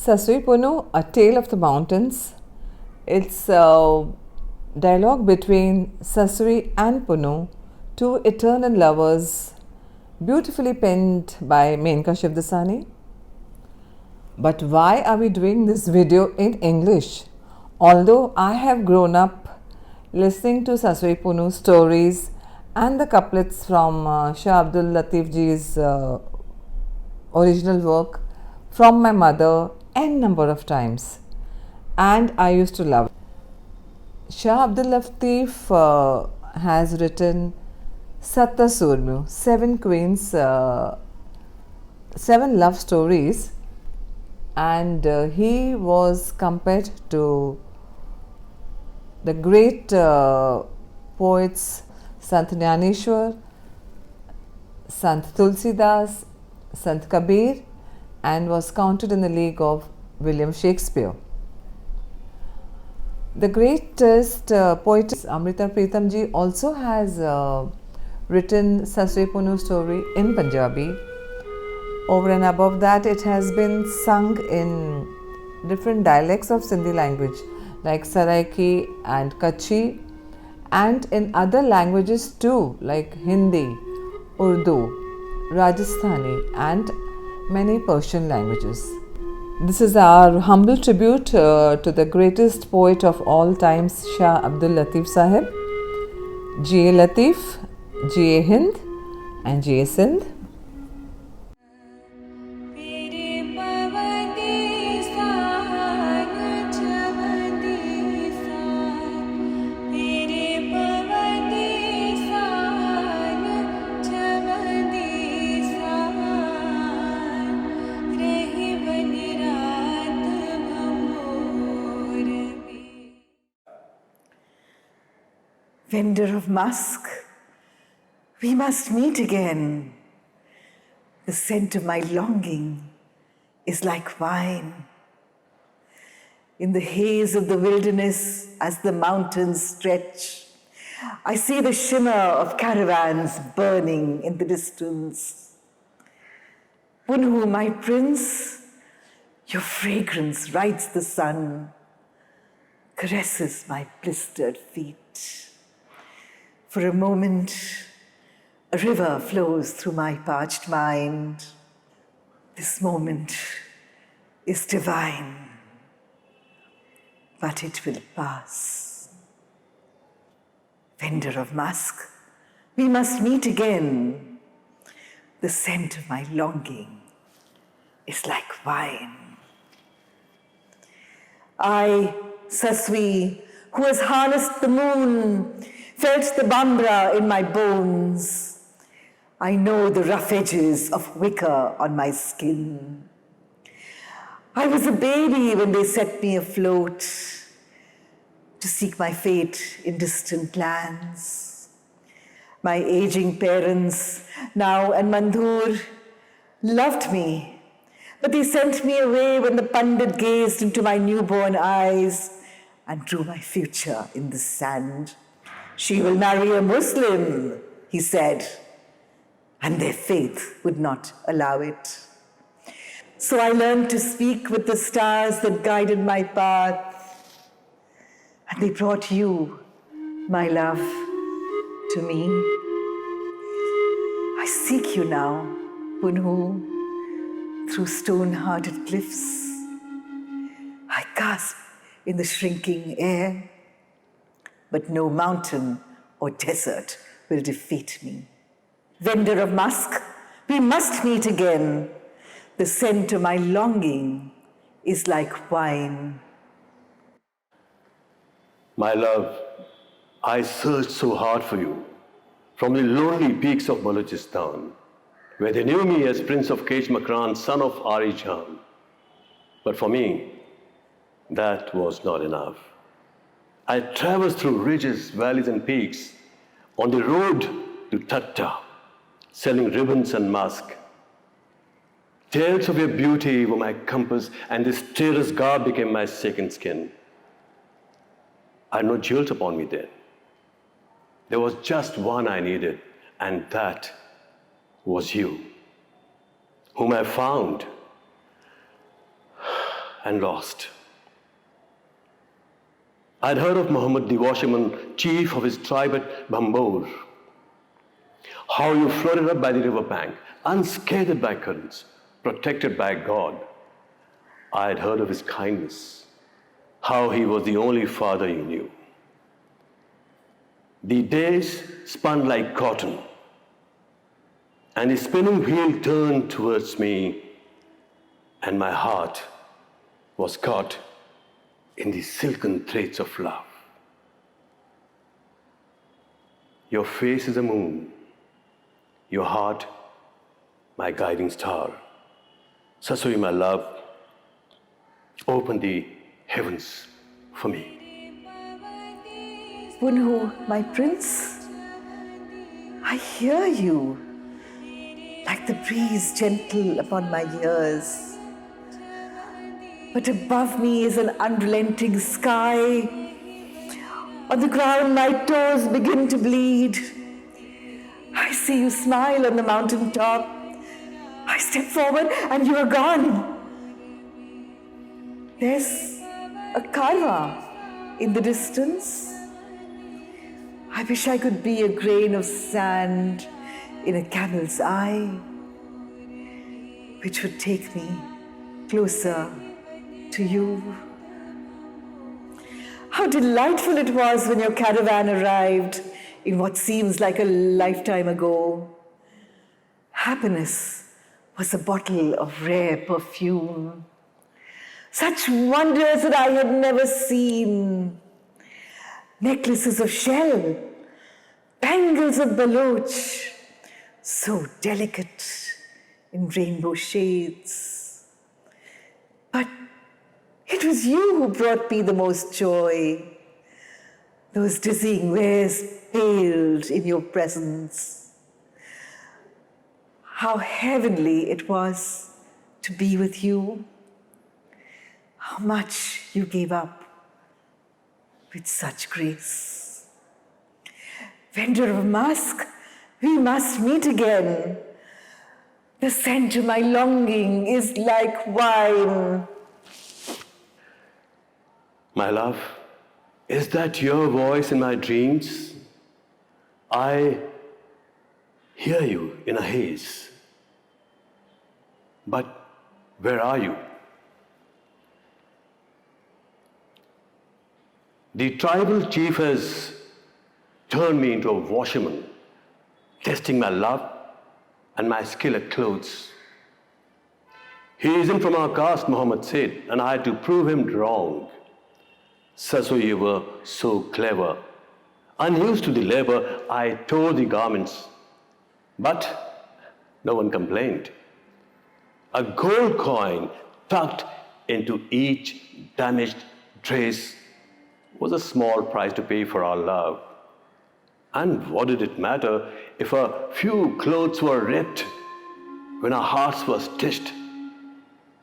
Sasui-Punhoon, A Tale of the Mountains. It's a dialogue between Sasui and Punhoon, two eternal lovers, beautifully penned by Menka Shivdasani. But why are we doing this video in English? Although I have grown up listening to Sasui-Punhoon stories and the couplets from Shah Abdul Latif ji's original work from my mother n number of times, and I used to love it. Shah Abdul Latif has written Satta Surmu, Seven Queens, seven love stories, and he was compared to the great poets Sant Jnaneshwar, Sant Tulsidas, Sant Kabir, and was counted in the league of William Shakespeare. The greatest poetess Amrita Pritam ji also has written Sasui-Punhoon story in Punjabi. Over and above that, it has been sung in different dialects of Sindhi language like Saraiki and Kutchi, and in other languages too like Hindi, Urdu, Rajasthani and many Persian languages. This is our humble tribute to the greatest poet of all times, Shah Abdul Latif Sahib. G.A. Latif, G.A. Hind and G.A. Sindh. Vendor of musk, we must meet again. The scent of my longing is like wine. In the haze of the wilderness, as the mountains stretch, I see the shimmer of caravans burning in the distance. Punhoon, my prince, your fragrance rides the sun, caresses my blistered feet. For a moment, a river flows through my parched mind. This moment is divine, but it will pass. Vendor of musk, we must meet again. The scent of my longing is like wine. I, Sasui, who has harnessed the moon, felt the bambra in my bones. I know the rough edges of wicker on my skin. I was a baby when they set me afloat to seek my fate in distant lands. My aging parents, Now and Mandhur, loved me, but they sent me away when the Pandit gazed into my newborn eyes and drew my future in the sand. She will marry a Muslim, he said, and their faith would not allow it. So I learned to speak with the stars that guided my path, and they brought you, my love, to me. I seek you now, Punhoon, through stone-hearted cliffs. I gasp in the shrinking air, but no mountain or desert will defeat me. Vendor of musk, we must meet again. The scent of my longing is like wine. My love, I searched so hard for you from the lonely peaks of Balochistan, where they knew me as Prince of Kesh Makran, son of Ari Jan. But for me, that was not enough. I traversed through ridges, valleys, and peaks on the road to Thatta, selling ribbons and musk. Tales of your beauty were my compass, and this terrace garb became my second skin. I had no jewels upon me then. There was just one I needed, and that was you, whom I found and lost. I'd heard of Muhammad the washerman, chief of his tribe at Bambor, how you floated up by the river bank, unscathed by currents, protected by God. I had heard of his kindness, how he was the only father you knew. The days spun like cotton, and the spinning wheel turned towards me, and my heart was caught in the silken threads of love. Your face is a moon, your heart, my guiding star. Sasui, my love, open the heavens for me. Punhoon, my prince, I hear you, like the breeze gentle upon my ears. But above me is an unrelenting sky. On the ground my toes begin to bleed. I see you smile on the mountain top. I step forward and you are gone. There's a karwa in the distance. I wish I could be a grain of sand in a camel's eye, which would take me closer to you. How delightful it was when your caravan arrived in what seems like a lifetime ago. Happiness was a bottle of rare perfume. Such wonders that I had never seen. Necklaces of shell, bangles of baloch, so delicate in rainbow shades. But it was you who brought me the most joy. Those dizzying wares paled in your presence. How heavenly it was to be with you. How much you gave up with such grace. Vendor of musk, we must meet again. The scent of my longing is like wine. My love, is that your voice in my dreams? I hear you in a haze. But where are you? The tribal chief has turned me into a washerman, testing my love and my skill at clothes. He isn't from our caste, Muhammad said, and I had to prove him wrong. Sasui, you were so clever. Unused to the labor, I tore the garments. But no one complained. A gold coin tucked into each damaged dress was a small price to pay for our love. And what did it matter if a few clothes were ripped when our hearts were stitched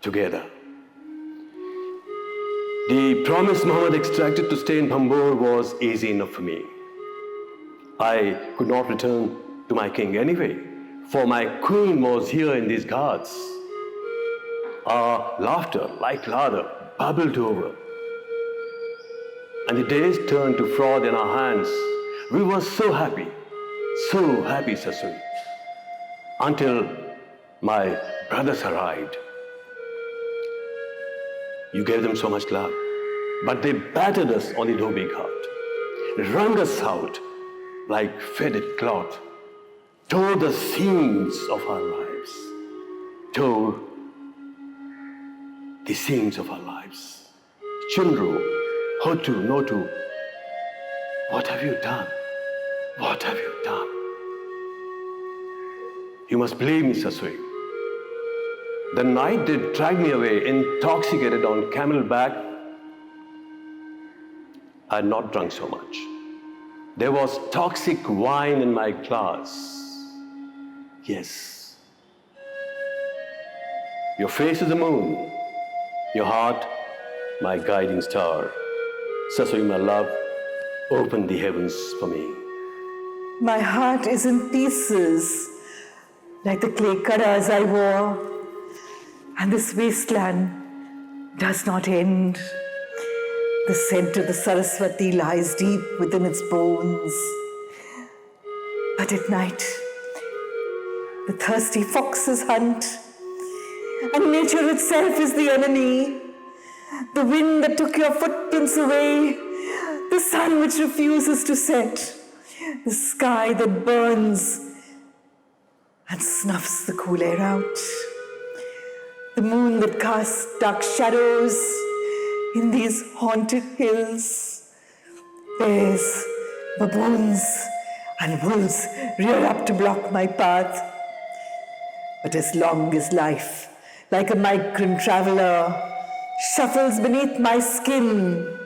together? The promise Muhammad extracted to stay in Bambor was easy enough for me. I could not return to my king anyway, for my queen was here in these guards. Our laughter, like lather, bubbled over. And the days turned to froth in our hands. We were so happy, Sasui, until my brothers arrived. You gave them so much love, but they battered us on the Dhobi Ghat, wrung us out like faded cloth, tore the seams of our lives, tore the seams of our lives. Chundru, Hotu, Notu, what have you done? What have you done? You must believe me, Sasui. The night they dragged me away, intoxicated on camelback, I had not drunk so much. There was toxic wine in my glass. Yes. Your face is the moon. Your heart, my guiding star. Sasui, my love, open the heavens for me. My heart is in pieces, like the clay karas I wore. And this wasteland does not end. The scent of the Saraswati lies deep within its bones. But at night, the thirsty foxes hunt, and nature itself is the enemy. The wind that took your footprints away, the sun which refuses to set, the sky that burns and snuffs the cool air out, the moon that casts dark shadows in these haunted hills. Bears, baboons, and wolves rear up to block my path. But as long as life, like a migrant traveler, shuffles beneath my skin,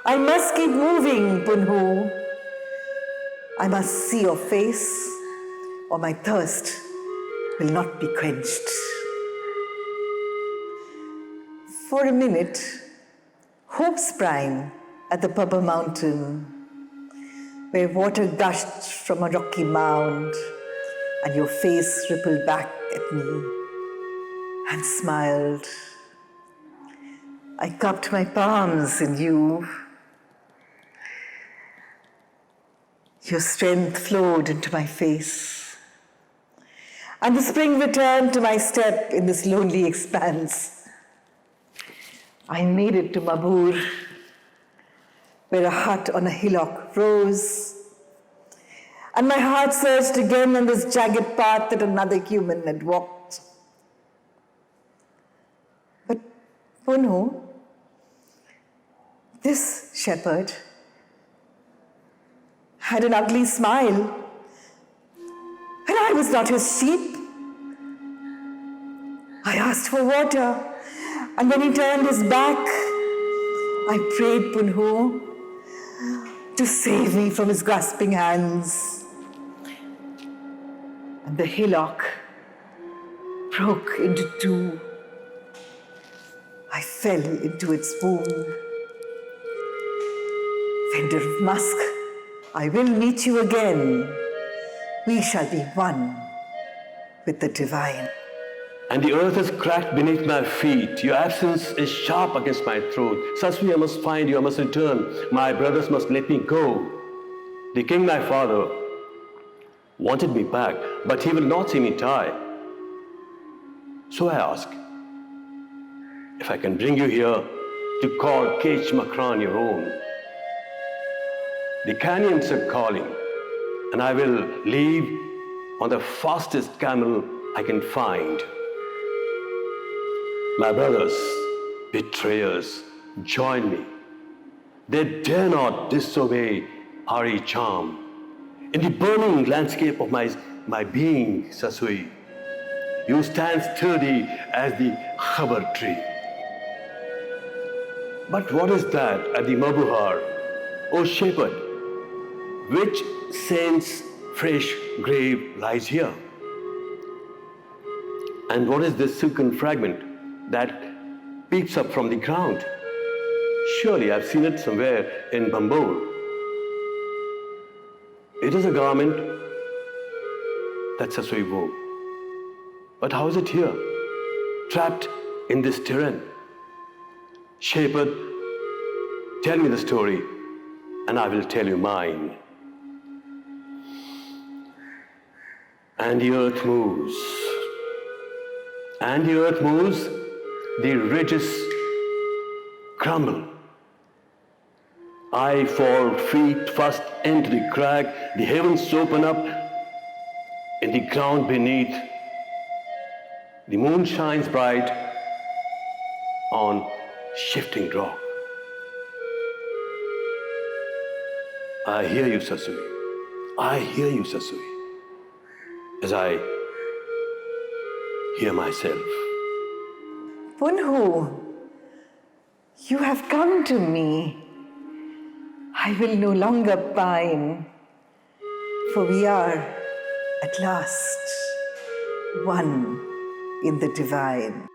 I must keep moving, Punhoon. I must see your face, or my thirst will not be quenched. For a minute, hope sprang at the Pabba mountain, where water gushed from a rocky mound, and your face rippled back at me and smiled. I cupped my palms in you. Your strength flowed into my face, and the spring returned to my step in this lonely expanse. I made it to Mabur, where a hut on a hillock rose, and my heart searched again on this jagged path that another human had walked. But Punhoon, this shepherd had an ugly smile, and I was not his sheep. I asked for water, and when he turned his back, I prayed Punhoon to save me from his grasping hands. And the hillock broke into two. I fell into its womb. Vendor of musk, I will meet you again. We shall be one with the divine. And the earth is cracked beneath my feet. Your absence is sharp against my throat. Sasui, I must find you, I must return. My brothers must let me go. The king, my father, wanted me back, but he will not see me die. So I ask, if I can bring you here to call Kech Makran your own. The canyons are calling, and I will leave on the fastest camel I can find. My brothers, betrayers, join me. They dare not disobey Ari charm. In the burning landscape of my being, Sasui, you stand sturdy as the khabar tree. But what is that at the Mabuhar, O shepherd? Which saint's fresh grave lies here? And what is this silken fragment that peeps up from the ground? Surely I've seen it somewhere in Bambol. It is a garment that Sasui wore. But how is it here, trapped in this terrain? Shepherd, tell me the story, and I will tell you mine. And the earth moves. And the earth moves, the ridges crumble. I fall feet first into the crack, the heavens open up, in the ground beneath, the moon shines bright on shifting rock. I hear you, Sasui. I hear you, Sasui, as I hear myself. Punhoon, you have come to me. I will no longer pine, for we are at last one in the divine.